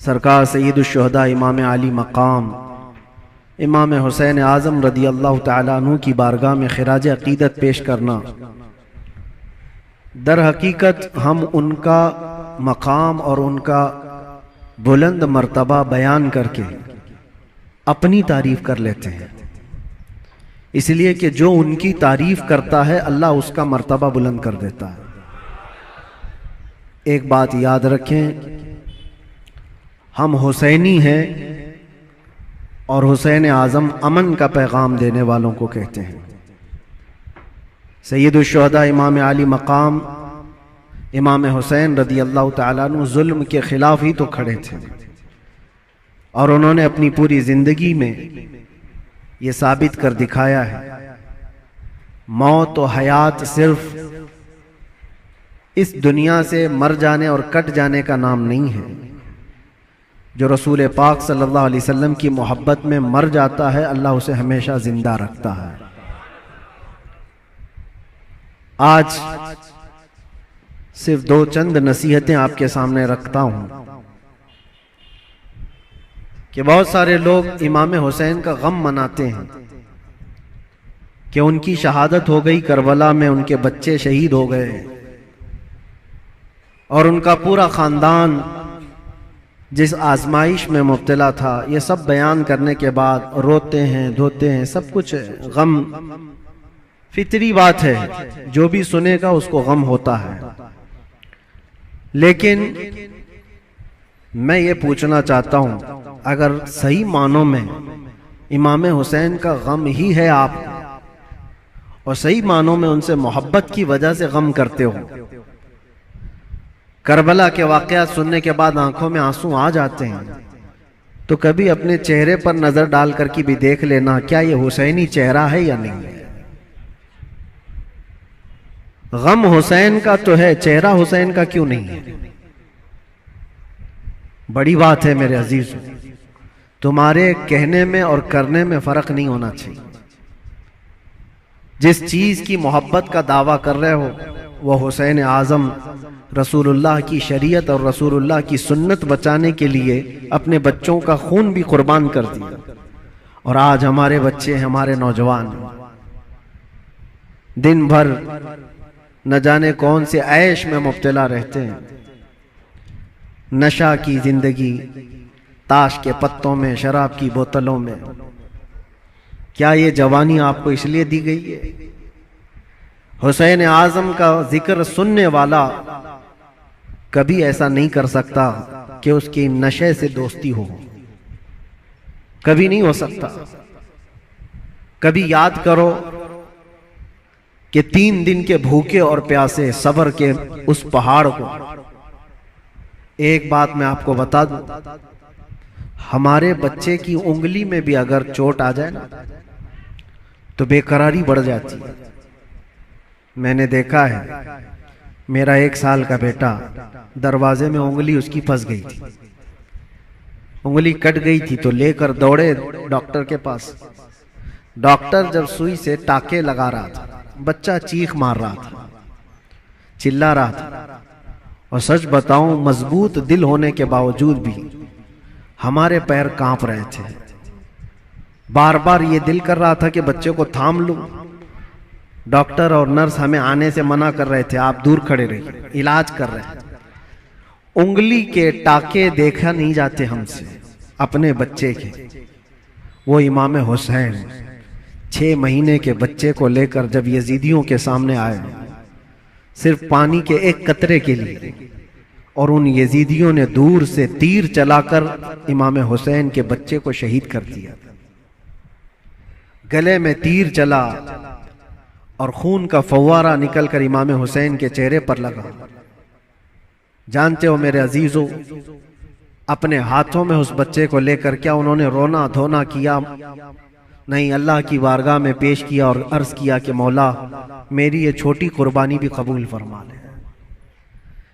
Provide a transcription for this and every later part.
सरकार सैयदुश्शुहदा इमाम आली मकाम इमाम हुसैन आज़म रदी अल्लाह तआला अन्हु की बारगाह में खिराज अक़ीदत पेश करना। दर हकीकत हम उनका मकाम और उनका बुलंद मर्तबा बयान करके अपनी तारीफ कर लेते हैं, इसलिए कि जो उनकी तारीफ करता है अल्लाह उसका मर्तबा बुलंद कर देता है। एक बात याद रखें, हम हुसैनी हैं और हुसैन आज़म अमन का पैगाम देने वालों को कहते हैं। सैयदुश्शुहदा इमाम आली मकाम इमाम हुसैन रदी अल्लाह तआला अन्हु जुल्म के खिलाफ ही तो खड़े थे और उन्होंने अपनी पूरी जिंदगी में ये साबित कर दिखाया है, मौत और हयात सिर्फ इस दुनिया से मर जाने और कट जाने का नाम नहीं है। जो रसूल पाक सल्लल्लाहु अलैहि वसल्लम की मोहब्बत में मर जाता है अल्लाह उसे हमेशा जिंदा रखता है। आज सिर्फ दो चंद नसीहतें आपके सामने रखता हूं कि बहुत सारे लोग इमाम हुसैन का गम मनाते हैं कि उनकी शहादत हो गई करबला में, उनके बच्चे शहीद हो गए और उनका पूरा खानदान जिस आजमाइश में मुब्तला था, ये सब बयान करने के बाद रोते हैं, धोते हैं, सब कुछ गम फितरी बात है, जो भी सुनेगा उसको गम होता है। लेकिन मैं ये पूछना चाहता हूं, अगर सही मानों में इमाम हुसैन का गम ही है आप और सही मानों में उनसे मोहब्बत की वजह से गम करते हो, करबला के वाक़यात सुनने के बाद आंखों में आंसू आ जाते हैं, तो कभी अपने चेहरे पर नजर डाल कर के भी देख लेना, क्या ये हुसैनी चेहरा है या नहीं है। गम हुसैन का तो है, चेहरा हुसैन का क्यों नहीं है। बड़ी बात है मेरे अजीज, तुम्हारे कहने में और करने में फर्क नहीं होना चाहिए। जिस चीज की मोहब्बत का दावा कर रहे हो वह हुसैन आज़म रसूलुल्लाह की शरीयत और रसूलुल्लाह की सुन्नत बचाने के लिए अपने बच्चों का खून भी कुर्बान कर दिया, और आज हमारे बच्चे, हमारे नौजवान दिन भर न जाने कौन से ऐश में मुब्तला रहते हैं, नशा की जिंदगी, ताश के पत्तों में, शराब की बोतलों में। क्या ये जवानी आपको इसलिए दी गई है? हुसैन आज़म का जिक्र सुनने वाला कभी ऐसा नहीं कर सकता कि उसकी नशे से दोस्ती हो, कभी नहीं हो सकता। कभी याद करो कि 3 दिन के भूखे और प्यासे सब्र के उस पहाड़ को, एक बात मैं आपको बता दूं, हमारे बच्चे की उंगली में भी अगर चोट आ जाए ना तो बेकरारी बढ़ जाती है। मैंने देखा है, मेरा 1 साल का बेटा, दरवाजे में उंगली उसकी फंस गई थी, उंगली कट गई थी, तो लेकर दौड़े डॉक्टर के पास। डॉक्टर जब सुई से टाके लगा रहा था, बच्चा चीख मार रहा था, चिल्ला रहा था, और सच बताऊं मजबूत दिल होने के बावजूद भी हमारे पैर कांप रहे थे। बार बार ये दिल कर रहा था कि बच्चे को थाम लूं। डॉक्टर और नर्स हमें आने से मना कर रहे थे, आप दूर खड़े रहिए, इलाज कर रहे हैं। उंगली के टाके देखा नहीं जाते हमसे अपने बच्चे के। वो इमाम हुसैन 6 महीने के बच्चे को लेकर जब यजीदियों के सामने आए, सिर्फ पानी के एक कतरे के लिए, और उन यजीदियों ने दूर से तीर चलाकर इमाम हुसैन के बच्चे को शहीद कर दिया। गले में तीर चला और खून का फव्वारा निकलकर इमाम हुसैन के चेहरे पर लगा। जानते हो मेरे अजीजों, अपने हाथों में उस बच्चे को लेकर क्या उन्होंने रोना धोना किया? नहीं, अल्लाह की बारगाह में पेश किया और अर्ज किया कि मौला मेरी ये छोटी कुर्बानी भी कबूल फरमा ले।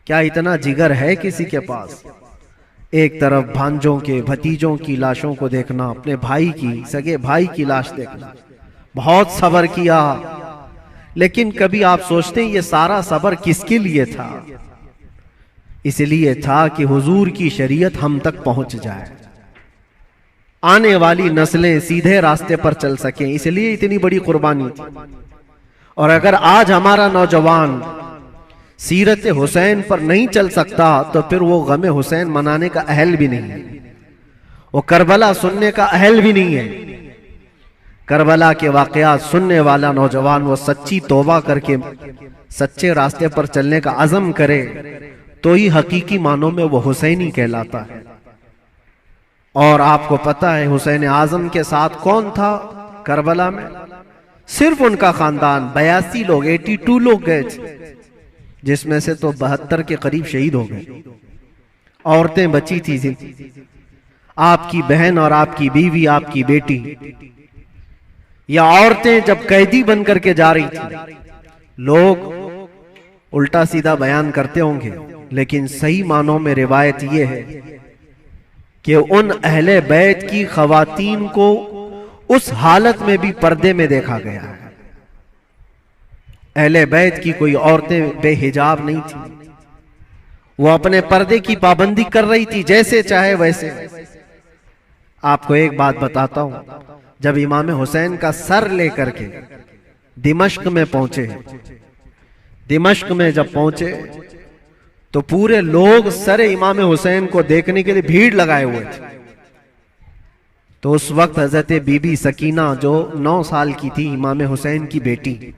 क्या इतना जिगर है किसी के पास? एक तरफ भांजों के, भतीजों की लाशों को देखना, अपने भाई की, सगे भाई की लाश देखना, बहुत सब्र किया, लेकिन कभी आप सोचते हैं ये सारा सब्र किसके लिए था? इसलिए था कि हुजूर की शरीयत हम तक पहुंच जाए, आने वाली नस्लें सीधे रास्ते पर चल सकें, इसलिए इतनी बड़ी कुर्बानी थी। और अगर आज हमारा नौजवान सीरत हुसैन पर नहीं चल सकता तो फिर वो गमे हुसैन मनाने का अहल भी नहीं है, वो करबला सुनने का अहल भी नहीं है। करबला के वाकयात सुनने वाला नौजवान वो सच्ची तौबा करके सच्चे रास्ते पर चलने का अज़म करे तो ही हकीकी मानों में वो हुसैनी कहलाता है। और आपको पता है हुसैन आजम के साथ कौन था करबला में? सिर्फ उनका खानदान 82 लोग, 82 लोग गए थे, जिसमें से तो 72 के करीब शहीद हो गए। औरतें बची थी, आपकी बहन और आपकी बीवी, आपकी बेटी, या औरतें जब कैदी बन करके जा रही थी। लोग उल्टा सीधा बयान करते होंगे, लेकिन सही मानों में रिवायत यह है कि उन अहले बैत की खवातीन को उस हालत में भी पर्दे में देखा गया है। अहले बैत की कोई औरतें बेहिजाब नहीं थी, वो अपने पर्दे की पाबंदी कर रही थी, जैसे चाहे वैसे। आपको एक बात बताता हूं, जब इमाम हुसैन का सर लेकर के दिमश्क में पहुंचे, दिमश्क में जब पहुंचे तो पूरे लोग सर इमाम हुसैन को देखने के लिए भीड़ लगाए हुए थे। तो उस वक्त हजरत बीबी सकीना जो 9 साल की थी, इमाम हुसैन की बेटी,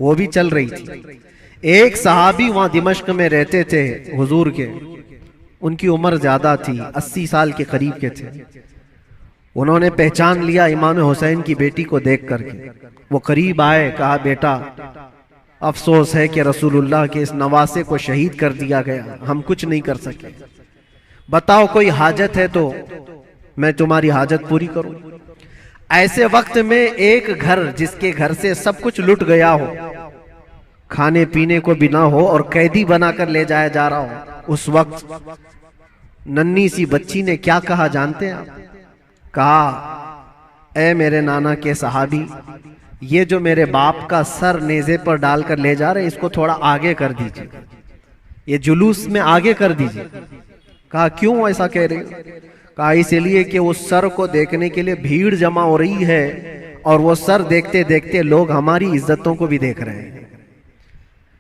वो भी चल रही थी। एक सहाबी वहां दिमश्क में रहते थे हुजूर के, उनकी उम्र ज्यादा थी, 80 साल के करीब के थे। उन्होंने पहचान लिया इमाम हुसैन की बेटी को देख करके। वो करीब आए, कहा बेटा अफसोस है कि रसूलुल्लाह के इस नवासे को शहीद कर दिया गया, हम कुछ नहीं कर सके, बताओ कोई हाजत है तो मैं तुम्हारी हाजत पूरी करूं। ऐसे वक्त में एक घर, जिसके घर से सब कुछ लुट गया हो, खाने पीने को भी ना हो और कैदी बनाकर ले जाया जा रहा हो, उस वक्त नन्ही सी बच्ची ने क्या कहा जानते हैं आप? कहा, ए मेरे नाना के सहाबी, ये जो मेरे बाप का सर नेज़े पर डालकर ले जा रहे हैं, इसको थोड़ा आगे कर दीजिए, ये जुलूस में आगे कर दीजिए। कहा क्यों ऐसा कह रहे हो? कहा इसलिए कि उस सर को देखने के लिए भीड़ जमा हो रही है, और वो सर देखते देखते लोग हमारी इज्जतों को भी देख रहे हैं,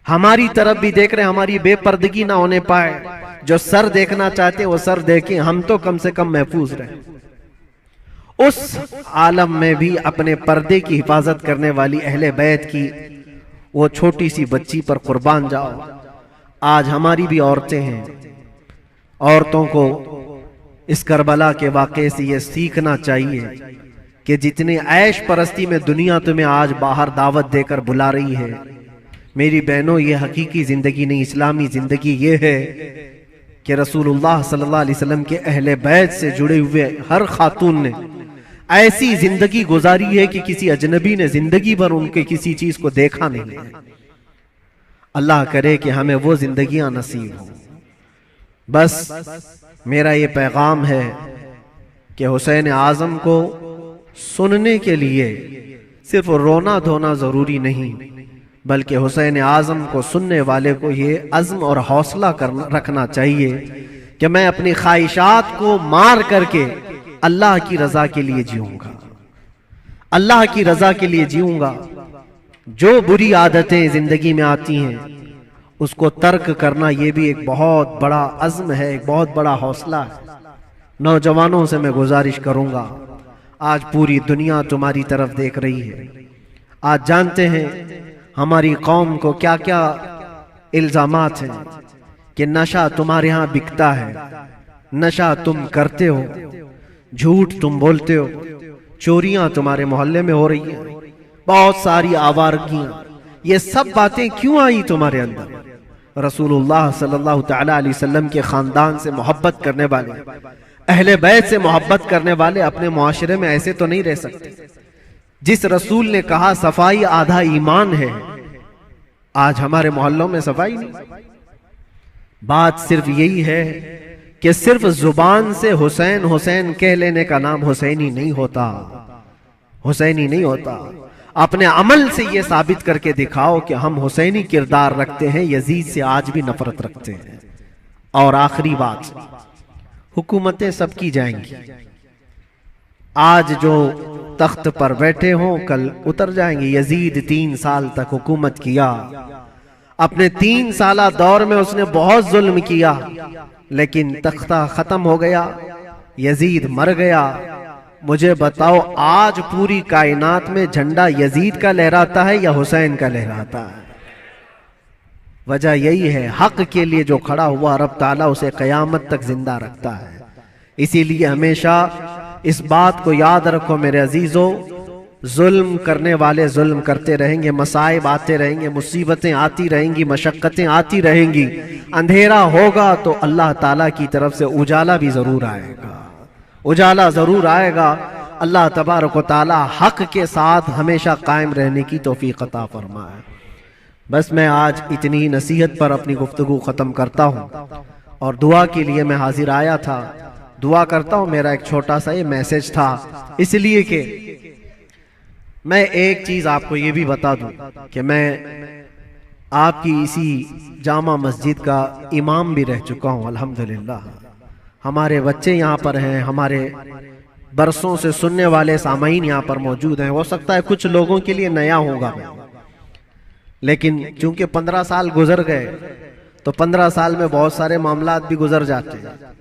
हमारी तरफ भी देख रहे हैं, हमारी बेपर्दगी ना होने पाए। जो सर देखना चाहते वो सर देखें, हम तो कम से कम महफूज रहे। उस आलम में भी अपने पर्दे की हिफाजत करने वाली अहले बैत की वो छोटी सी बच्ची पर कुर्बान जाओ। आज हमारी भी औरतें हैं, औरतों को इस करबला के वाक़े से ये सीखना चाहिए कि जितने ऐश परस्ती में दुनिया तुम्हें आज बाहर दावत देकर बुला रही है, मेरी बहनों, ये हकीकी जिंदगी नहीं, इस्लामी जिंदगी ये है कि रसूलुल्लाह सल्लल्लाहु अलैहि वसल्लम के अहले बैत से जुड़े हुए हर खातून ने ऐसी जिंदगी गुजारी है कि किसी अजनबी ने जिंदगी भर उनके किसी चीज को देखा नहीं है। अल्लाह करे कि हमें वो जिंदगियां नसीब हो। बस मेरा ये पैगाम है कि हुसैन आजम को सुनने के लिए सिर्फ रोना धोना जरूरी नहीं, बल्कि हुसैन आजम को सुनने वाले को ये अज़्म और हौसला रखना चाहिए कि मैं अपनी ख्वाहिशात को मार करके अल्लाह की रजा के लिए जीऊंगा, अल्लाह की रजा के लिए जीऊंगा। जो बुरी आदतें जिंदगी में आती हैं उसको तर्क करना ये भी एक बहुत बड़ा अज़्म है, एक बहुत बड़ा हौसला है। नौजवानों से मैं गुजारिश करूंगा, आज पूरी दुनिया तुम्हारी तरफ देख रही है। आज जानते हैं हमारी कौम को क्या क्या इल्जामात हैं कि नशा तुम्हारे यहाँ बिकता है, नशा तुम करते हो, झूठ तुम बोलते हो, चोरियां तुम्हारे मोहल्ले में हो रही हैं, बहुत सारी आवारगियां, ये सब बातें क्यों आई तुम्हारे अंदर? रसूलुल्लाह सल्लल्लाहु तआला अलैहि वसल्लम के खानदान से मोहब्बत करने वाले, अहले बैत से मोहब्बत करने वाले अपने मुआशरे में ऐसे तो नहीं रह सकते। जिस रसूल ने कहा सफाई आधा ईमान है, आज हमारे मोहल्लों में सफाई नहीं। बात सिर्फ यही है कि सिर्फ जुबान से हुसैन हुसैन कह लेने का नाम हुसैनी नहीं होता, हुसैनी नहीं होता। अपने अमल से यह साबित करके दिखाओ कि हम हुसैनी किरदार रखते हैं, यजीद से आज भी नफरत रखते हैं, और आखिरी बात, हुकूमतें सबकी जाएंगी। आज जो तख्त पर बैठे हों कल उतर जाएंगे। यजीद 3 साल तक हुकूमत किया, अपने 3 साला दौर में उसने बहुत जुल्म किया, लेकिन तख्ता खत्म हो गया, यजीद मर गया। मुझे बताओ आज पूरी कायनात में झंडा यजीद का लहराता है या हुसैन का लहराता है? वजह यही है, हक के लिए जो खड़ा हुआ रब ताला उसे कयामत तक जिंदा रखता है। इसीलिए हमेशा इस बात को याद रखो मेरे अजीजों, जुल्म करने वाले जुल्म करते रहेंगे, मसाइब आते रहेंगे, मुसीबतें आती रहेंगी, मशक्कतें आती रहेंगी। अंधेरा होगा तो अल्लाह ताला की तरफ से उजाला भी जरूर आएगा, उजाला जरूर आएगा। अल्लाह तबारक व तआला हक के साथ हमेशा कायम रहने की तौफीक अता फरमाए। बस मैं आज इतनी नसीहत पर अपनी गुफ्तगू ख़त्म करता हूँ और दुआ के लिए मैं हाजिर आया था। दुआ करता हूँ, मेरा एक छोटा सा ये मैसेज था, इसलिए कि मैं एक चीज़ आपको ये भी बता दूँ कि मैं आपकी इसी जामा मस्जिद का इमाम भी रह चुका हूँ अल्हम्दुलिल्लाह। हमारे बच्चे यहाँ पर हैं, हमारे बरसों से सुनने वाले सामाईन यहाँ पर मौजूद हैं। हो सकता है कुछ लोगों के लिए नया होगा मैं, लेकिन चूंकि 15 साल गुजर गए तो 15 साल में बहुत सारे मामलात भी गुजर जाते हैं।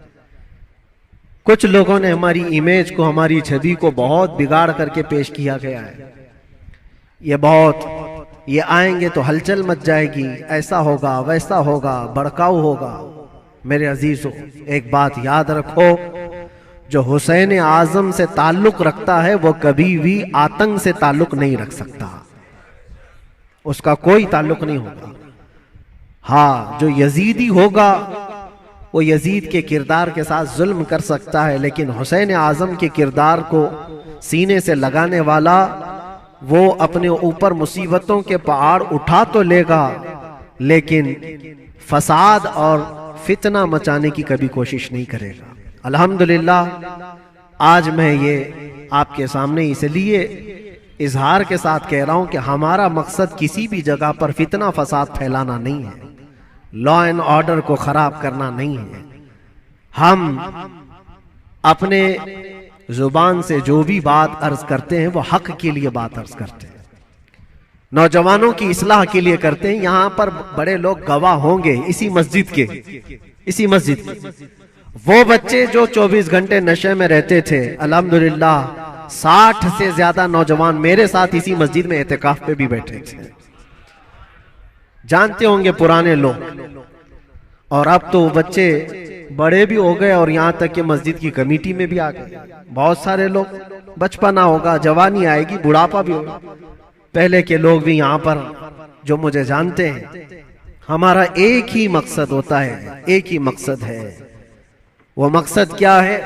कुछ लोगों ने हमारी इमेज को, हमारी छवि को बहुत बिगाड़ करके पेश किया गया है। ये आएंगे तो हलचल मच जाएगी, ऐसा होगा वैसा होगा, भड़काऊ होगा। मेरे अजीजों एक बात याद रखो, जो हुसैन आजम से ताल्लुक रखता है वो कभी भी आतंक से ताल्लुक नहीं रख सकता, उसका कोई ताल्लुक नहीं होगा। हाँ, जो यजीदी होगा वो यजीद के किरदार के साथ जुल्म कर सकता है, लेकिन हुसैन आजम के किरदार को सीने से लगाने वाला वो अपने ऊपर मुसीबतों के पहाड़ उठा तो लेगा, लेकिन फसाद और फितना मचाने की कभी कोशिश नहीं करेगा। अल्हम्दुलिल्लाह आज मैं ये आपके सामने इसलिए इजहार के साथ कह रहा हूं कि हमारा मकसद किसी भी जगह पर फितना फसाद फैलाना नहीं है, लॉ एंड ऑर्डर को खराब करना नहीं है। हम अपने जुबान से जो भी बात अर्ज करते हैं वो हक के लिए बात अर्ज करते हैं, नौजवानों की इस्लाह के लिए करते हैं। यहां पर बड़े लोग गवाह होंगे इसी मस्जिद के वो बच्चे जो 24 घंटे नशे में रहते थे, अल्हम्दुलिल्लाह 60 से ज्यादा नौजवान मेरे साथ इसी मस्जिद में एहतिकाफ पे भी बैठे थे। जानते होंगे पुराने लोग, और अब तो बच्चे बड़े भी हो गए और यहां तक कि मस्जिद की कमेटी में भी आ गए। बहुत सारे लोग, बचपना होगा, जवानी आएगी, बुढ़ापा भी होगा। पहले के लोग भी यहां पर जो मुझे जानते हैं, हमारा एक ही मकसद होता है, एक ही मकसद है। वो मकसद क्या है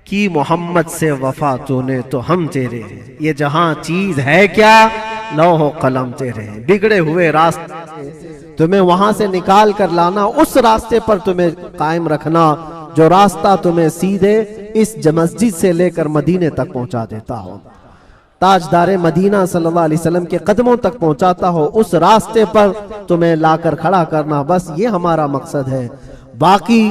कि मोहम्मद से वफा तूने तो हम तेरे हैं। ये जहां चीज है क्या, लौह कलम तेरे हैं। बिगड़े हुए रास्ते तुम्हें वहां से निकाल कर लाना, उस रास्ते पर तुम्हें कायम रखना जो रास्ता तुम्हें सीधे इस मस्जिद से लेकर मदीने तक पहुंचा देता हो, ताजदारे मदीना सल्लल्लाहु अलैहि वसल्लम के कदमों तक पहुंचाता हो, उस रास्ते पर तुम्हें लाकर खड़ा करना। बस ये हमारा मकसद है। बाकी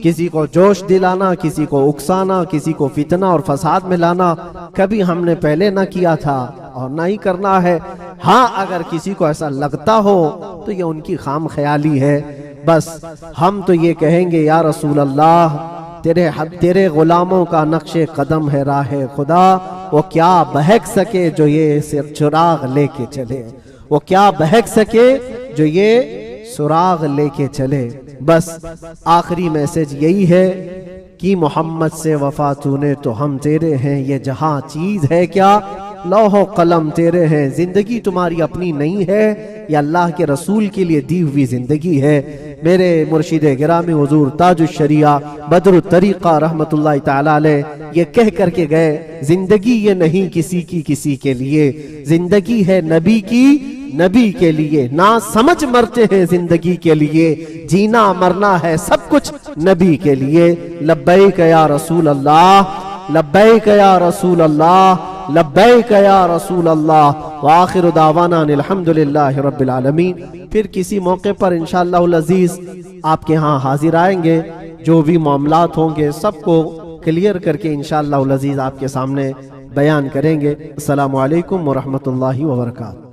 किसी को जोश दिलाना, किसी को उकसाना, किसी को फितना और फसाद में लाना कभी हमने पहले ना किया था और ना ही करना है। हाँ, अगर किसी को ऐसा लगता हो तो ये उनकी खाम ख्याली है। बस हम तो ये कहेंगे, या रसूल अल्लाह, तेरे गुलामों का नक्शे कदम है राहे खुदा, वो क्या बहक सके जो ये सिर्फ चुराग लेके चले, वो क्या बहक सके जो ये सुराग लेके चले। बस आखिरी मैसेज यही है कि मोहम्मद से वफा तूने तो हम तेरे हैं। ये जहां चीज है क्या, लौह कलम तेरे हैं। जिंदगी तुम्हारी अपनी नहीं है, ये अल्लाह के रसूल के लिए दी हुई जिंदगी है। मेरे मुर्शिद गिरामी हुजूर ताजुश शरिया बदरुत तरीका रहमतुल्लाह ताला अलैह ये कह करके गए, जिंदगी ये नहीं किसी की किसी के लिए, जिंदगी है नबी की नबी के लिए। ना समझ मरते हैं जिंदगी के लिए, जीना मरना है सब कुछ नबी के लिए। लब्बैक या रसूल अल्लाह, लब्बैक या रसूल अल्लाह, लब्बैक या रसूल अल्लाह। व आखिरु दावाना अनिल हम्दुलिल्लाहि रब्बिल आलमीन। फिर किसी मौके पर इंशाअल्लाह अज़ीज आपके यहाँ हाजिर आएंगे, जो भी मामलात होंगे सबको क्लियर करके इंशाअल्लाह अज़ीज़ आपके सामने बयान करेंगे। अस्सलामु अलैकुम व रहमतुल्लाहि व बरकातहू।